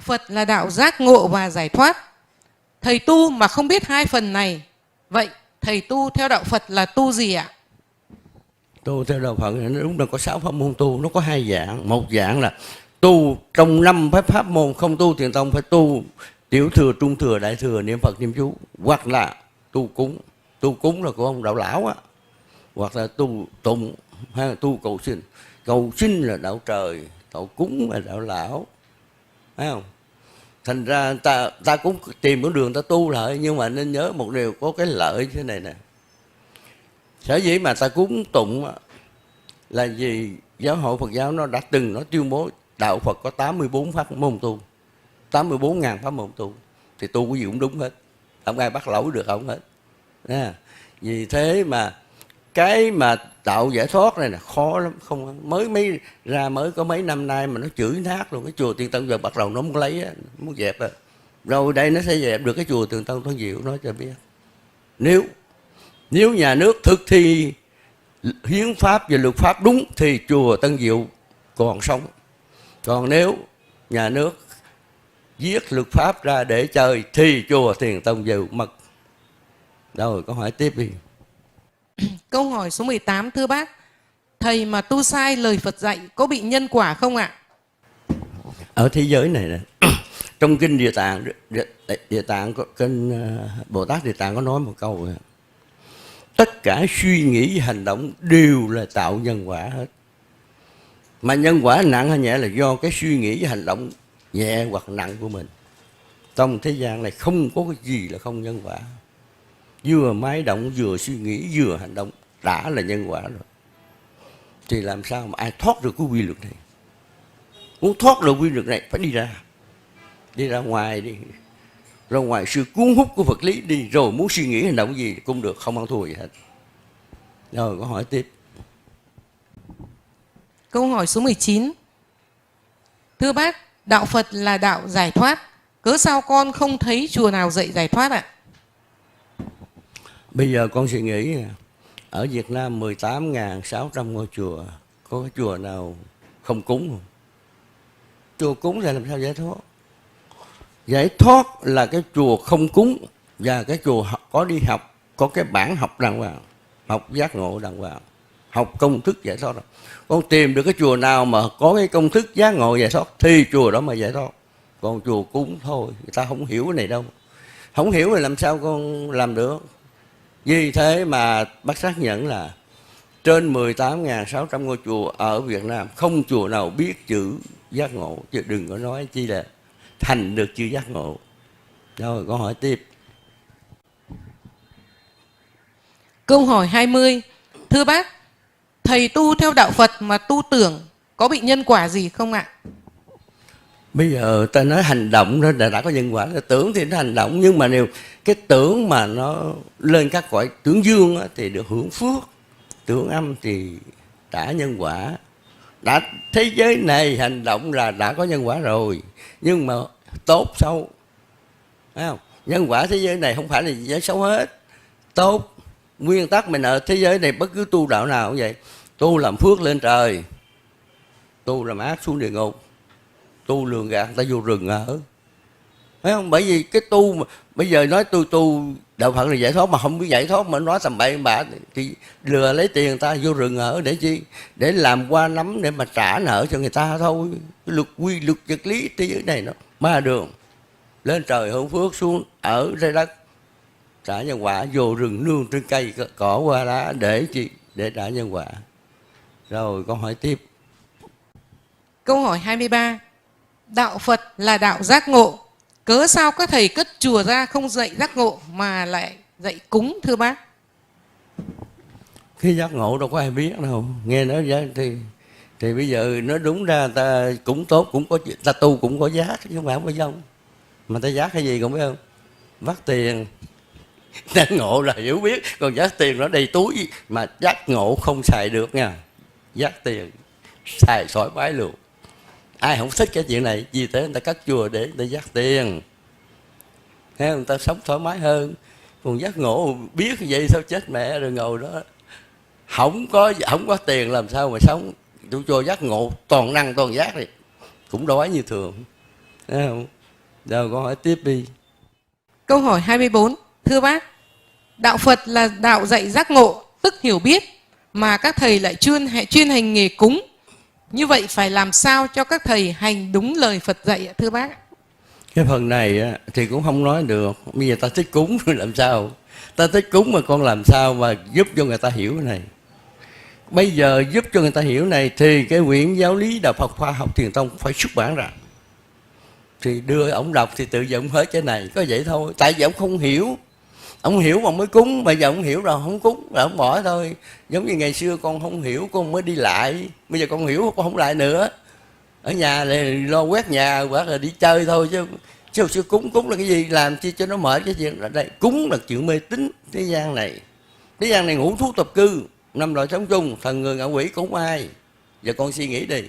Phật là đạo giác ngộ và giải thoát. Thầy tu mà không biết hai phần này, vậy thầy tu theo đạo Phật là tu gì ạ? Tu theo đạo Phật nó đúng là có 6 pháp môn tu, nó có 2 dạng. Một dạng là tu trong 5 pháp môn, không tu thiền tông, phải tu tiểu thừa, trung thừa, đại thừa, niệm Phật niệm chú, hoặc là tu cúng. Tu cúng là của ông đạo lão á, hoặc là tu tụng, hay là tu cầu sinh. Cầu sinh là đạo trời, cầu cúng là đạo lão, thấy không? Thành ra ta cũng tìm con đường ta tu lại, nhưng mà nên nhớ một điều, có cái lợi thế này nè. Sở dĩ mà ta cúng tụng là vì giáo hội Phật giáo nó đã từng nó tuyên bố đạo Phật có 84 pháp môn tu, 84.000 pháp môn tu, thì tu cái gì cũng đúng hết, không ai bắt lỗi được không hết. Vì thế mà cái mà tạo giải thoát này là khó lắm, không mới có mấy năm nay mà nó chửi nát luôn. Cái chùa Tiền Tông giờ bắt đầu nó muốn lấy, muốn dẹp rồi đây nó sẽ dẹp được cái chùa Tiền Tông Thuận Diệu. Nói cho biết, nếu nhà nước thực thi hiến pháp và luật pháp đúng thì chùa Tân Diệu còn sống. Còn nếu nhà nước viết luật pháp ra để chơi thì chùa Tiền Tông Diệu mất. Rồi câu hỏi tiếp đi. Câu hỏi số 18, thưa bác, thầy mà tu sai lời Phật dạy có bị nhân quả không ạ? Ở thế giới này nè, trong kinh Địa Tạng kinh Bồ Tát Địa Tạng có nói một câu: tất cả suy nghĩ và hành động đều là tạo nhân quả hết. Mà nhân quả nặng hay nhẹ là do cái suy nghĩ và hành động nhẹ hoặc nặng của mình. Trong thế gian này không có cái gì là không nhân quả. Vừa máy động, vừa suy nghĩ, vừa hành động đã là nhân quả rồi. Thì làm sao mà ai thoát được cái quy luật này? Muốn thoát được quy luật này phải đi ra ngoài đi, ra ngoài sự cuốn hút của vật lý đi, rồi muốn suy nghĩ hành động gì cũng được, không ăn thua gì hết. Rồi có hỏi tiếp. Câu hỏi số 19, thưa bác, đạo Phật là đạo giải thoát, cớ sao con không thấy chùa nào dạy giải thoát ạ? Bây giờ con suy nghĩ, ở Việt Nam 18.600 ngôi chùa, có cái chùa nào không cúng không? Chùa cúng thì làm sao giải thoát? Giải thoát là cái chùa không cúng và cái chùa có đi học, có cái bản học đàng hoàng, học giác ngộ đàng hoàng, học công thức giải thoát. Con tìm được cái chùa nào mà có cái công thức giác ngộ giải thoát thì chùa đó mà giải thoát. Còn chùa cúng thôi, người ta không hiểu cái này đâu. Không hiểu thì làm sao con làm được? Vì thế mà bác xác nhận là trên 18.600 ngôi chùa ở Việt Nam không chùa nào biết chữ giác ngộ, chứ đừng có nói chi là thành được chữ giác ngộ. Rồi câu hỏi tiếp. Câu hỏi 20, thưa bác, thầy tu theo đạo Phật mà tu tưởng có bị nhân quả gì không ạ? Bây giờ ta nói hành động đó đã có nhân quả. Tưởng thì nó hành động, nhưng mà nếu cái tưởng mà nó lên các cõi tưởng dương á, thì được hưởng phước, tưởng âm thì trả nhân quả. Đã thế giới này hành động là đã có nhân quả rồi, nhưng mà tốt xấu, thấy không? Nhân quả thế giới này không phải là giới xấu hết, tốt. Nguyên tắc mình ở thế giới này bất cứ tu đạo nào cũng vậy, tu làm phước lên trời, tu làm ác xuống địa ngục, tu lường gạt người ta vô rừng ở, thấy không? Bởi vì cái tu mà bây giờ nói tôi tu đạo Phật là giải thoát, mà không biết giải thoát mà nói tầm bậy bạ thì lừa lấy tiền người ta vô rừng ở để chi? Để làm qua nắm để mà trả nợ cho người ta thôi. Cái quy luật vật lý thế giới này nó ba đường, lên trời hưởng phước, xuống ở dưới đất trả nhân quả, vô rừng nương trên cây cỏ qua lá để chi? Để trả nhân quả. Rồi con hỏi tiếp. Câu hỏi 23, đạo Phật là đạo giác ngộ, cớ sao các thầy cất chùa ra không dạy giác ngộ mà lại dạy cúng thưa bác? Cái giác ngộ đâu có ai biết đâu, nghe nói thì bây giờ nói đúng ra ta cũng tốt, cũng có ta tu cũng có giác, chứ không phải không có dông. Mà ta giác cái gì cũng biết không? Vắt tiền. Giác ngộ là hiểu biết, còn giác tiền nó đầy túi, mà giác ngộ không xài được nha. Giác tiền xài sỏi bái luôn. Ai không thích cái chuyện này, vì thế người ta cất chùa để người ta giác tiền, thấy không? Người ta sống thoải mái hơn. Còn giác ngộ biết vậy sao chết mẹ rồi, ngồi đó không có tiền làm sao mà sống. Tôi cho giác ngộ toàn năng toàn giác thì cũng đói như thường, thấy không? Rồi câu hỏi tiếp đi. Câu hỏi 24. Thưa bác, đạo Phật là đạo dạy giác ngộ, tức hiểu biết, mà các thầy lại chuyên hành nghề cúng. Như vậy phải làm sao cho các thầy hành đúng lời Phật dạy ạ, thưa bác? Cái phần này á, thì cũng không nói được. Bây giờ ta thích cúng rồi làm sao? Ta thích cúng mà con làm sao mà giúp cho người ta hiểu cái này? Bây giờ giúp cho người ta hiểu này thì cái quyển giáo lý Đạo Phật Khoa Học Thiền Tông phải xuất bản ra. Thì đưa ổng đọc thì tự dựng hết cái này, có vậy thôi. Tại vì ổng không hiểu. Ông hiểu mà mới cúng, bây giờ ông hiểu rồi không cúng, rồi ông bỏ thôi. Giống như ngày xưa con không hiểu, con mới đi lại. Bây giờ con hiểu, con không lại nữa. Ở nhà thì lo quét nhà hoặc là đi chơi thôi chứ hồi xưa cúng là cái gì, làm chi cho nó mệt cái chuyện ở đây. Cúng là chuyện mê tín thế gian này. Thế gian này ngũ thú tập cư, 5 loại sống chung, thần người ngạ quỷ cúng ai? Giờ con suy nghĩ đi.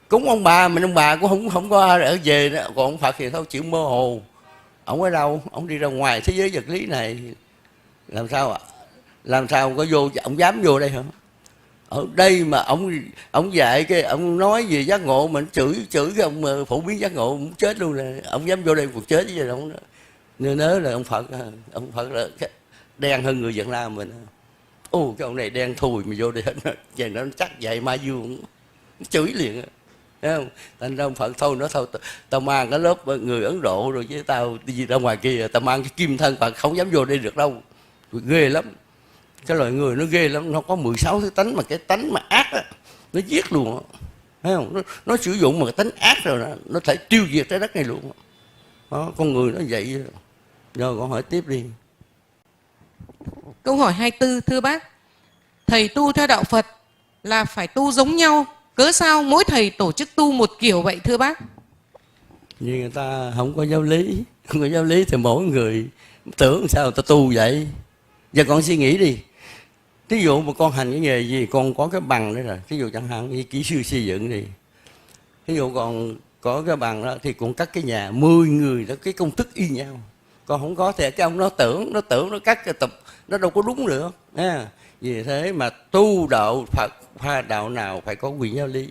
Cúng ông bà, mình ông bà cũng không có ở về đó. Còn ông Phật thì thôi chịu mơ hồ. Ông ở đâu? Ông đi ra ngoài thế giới vật lý này. Làm sao ạ? Làm sao có vô, ông dám vô đây hả? Ở đây mà ông dạy cái ông nói về giác ngộ, mình chửi cái ông phổ biến giác ngộ, ông chết luôn nè. Ông dám vô đây cuộc chết với ông đó. Nhớ là ông Phật là đen hơn người Việt Nam mình. Ô cái ông này đen thùi mà vô đây hết, vậy nó chắc dạy Ma Dương, chửi liền. Thấy không? Thành ra ông Phật thôi, nó thôi tao mang cái lớp người Ấn Độ rồi chứ tao đi ra ngoài kia tao mang cái kim thân Phật, không dám vô đây được đâu. Ghê lắm, cái loài người nó ghê lắm, nó có 16 thứ tánh, mà cái tánh mà ác á, nó giết luôn á. Thấy không? Nó sử dụng mà cái tánh ác rồi đó, nó thể tiêu diệt trái đất này luôn đó. Con người nó vậy. Rồi con hỏi tiếp đi. Câu hỏi 24. Thưa bác, thầy tu theo đạo Phật là phải tu giống nhau, cớ sao mỗi thầy tổ chức tu một kiểu vậy thưa bác? Vì người ta không có giáo lý. Không có giáo lý thì mỗi người tưởng sao người ta tu vậy. Giờ con suy nghĩ đi. Ví dụ mà con hành cái nghề gì, con có cái bằng đó rồi. Ví dụ chẳng hạn như kỹ sư xây dựng đi. Ví dụ còn có cái bằng đó thì cũng cắt cái nhà 10 người đó, cái công thức y nhau. Còn không có thì cái ông nó tưởng nó cắt cái tập, nó đâu có đúng được. Vì thế mà tu đạo Phật Hoa đạo nào phải có quyển giáo lý.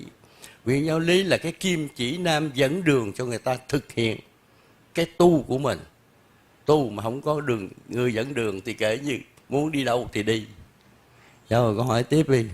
Quyển giáo lý là cái kim chỉ nam dẫn đường cho người ta thực hiện cái tu của mình. Tu mà không có đường, người dẫn đường thì kể như muốn đi đâu thì đi. Rồi con hỏi tiếp đi.